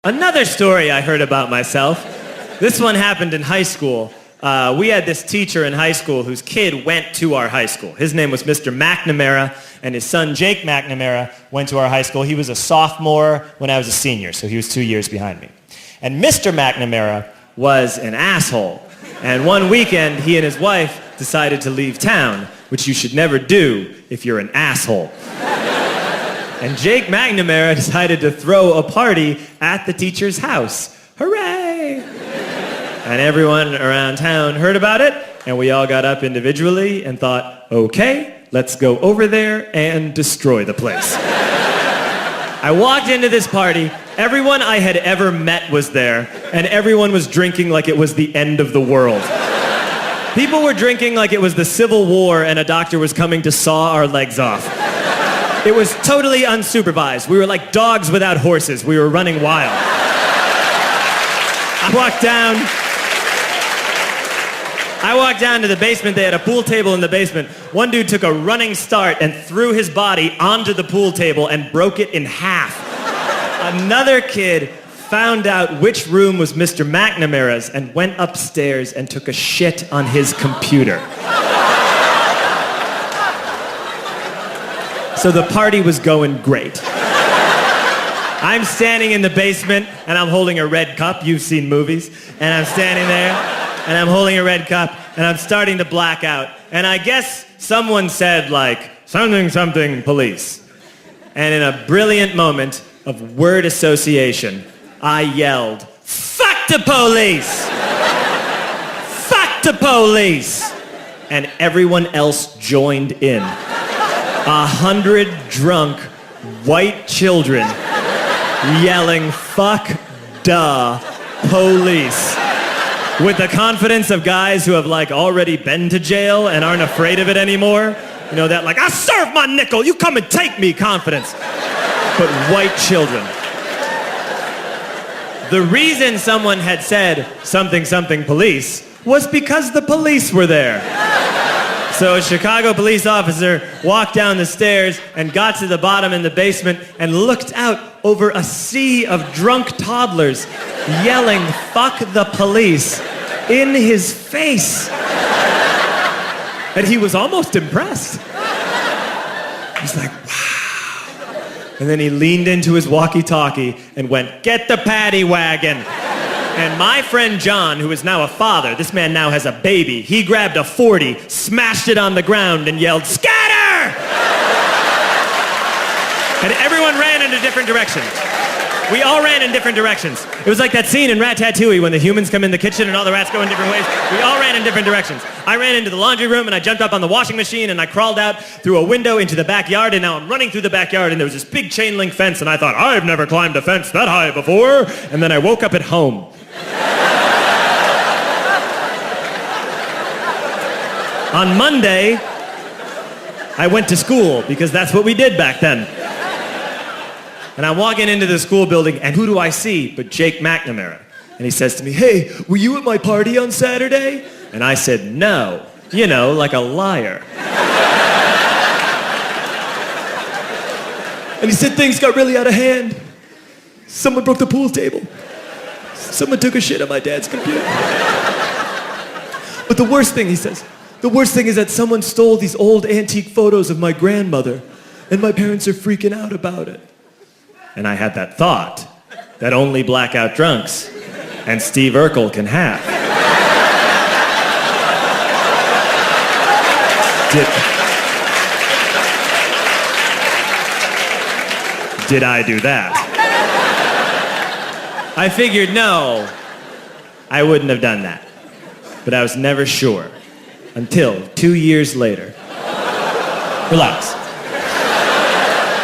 Another story I heard about myself. This one happened in high school. We had this teacher in high school whose kid went to our high school. His name was Mr. McNamara, and his son Jake McNamara went to our high school. He was a sophomore when I was a senior, so he was 2 years behind me. And Mr. McNamara was an asshole. And one weekend, he and his wife decided to leave town, which you should never do if you're an asshole. And Jake McNamara decided to throw a party at the teacher's house. Hooray! And everyone around town heard about it, and we all got up individually and thought, okay, let's go over there and destroy the place. I walked into this party, everyone I had ever met was there, and everyone was drinking like it was the end of the world. People were drinking like it was the Civil War and a doctor was coming to saw our legs off. It was totally unsupervised. We were like dogs without horses. We were running wild. I walked down to the basement. They had a pool table in the basement. One dude took a running start and threw his body onto the pool table and broke it in half. Another kid found out which room was Mr. McNamara's and went upstairs and took a shit on his computer. So the party was going great. I'm standing in the basement and I'm holding a red cup. You've seen movies. And I'm standing there and I'm holding a red cup and I'm starting to black out. And I guess someone said like, something, something, police. And in a brilliant moment of word association, I yelled, fuck the police! Fuck the police! And everyone else joined in. 100 drunk white children yelling, fuck the police. With the confidence of guys who have like already been to jail and aren't afraid of it anymore. You know, that like, I serve my nickel, you come and take me confidence. But white children. The reason someone had said something, something, police was because the police were there. So a Chicago police officer walked down the stairs and got to the bottom in the basement and looked out over a sea of drunk toddlers yelling, fuck the police, in his face. And he was almost impressed. He's like, wow. And then he leaned into his walkie-talkie and went, get the paddy wagon. And my friend John, who is now a father, this man now has a baby, he grabbed a 40, smashed it on the ground, and yelled, scatter! And everyone ran in a different direction. We all ran in different directions. It was like that scene in Ratatouille when the humans come in the kitchen and all the rats go in different ways. We all ran in different directions. I ran into the laundry room and I jumped up on the washing machine and I crawled out through a window into the backyard, and now I'm running through the backyard and there was this big chain link fence and I thought, I've never climbed a fence that high before. And then I woke up at home. On Monday, I went to school because that's what we did back then. And I'm walking into the school building, and who do I see but Jake McNamara? And he says to me, hey, were you at my party on Saturday? And I said, no. You know, like a liar. And he said, things got really out of hand. Someone broke the pool table. Someone took a shit on my dad's computer. But the worst thing, he says, the worst thing is that someone stole these old antique photos of my grandmother, and my parents are freaking out about it. And I had that thought that only blackout drunks and Steve Urkel can have. Did I do that? I figured, no, I wouldn't have done that. But I was never sure until 2 years later. Relax.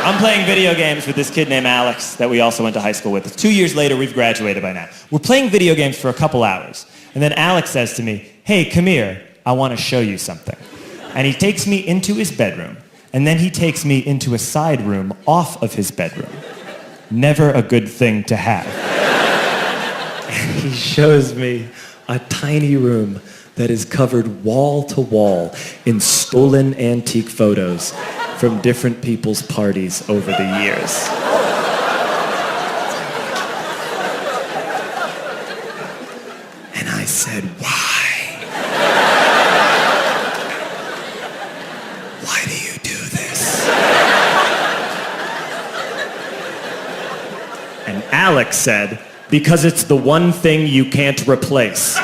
I'm playing video games with this kid named Alex that we also went to high school with. 2 years later, we've graduated by now. We're playing video games for a couple hours. And then Alex says to me, hey, come here, I want to show you something. And he takes me into his bedroom, and then he takes me into a side room off of his bedroom. Never a good thing to have. And he shows me a tiny room that is covered wall to wall in stolen antique photos from different people's parties over the years. Alex said, because it's the one thing you can't replace.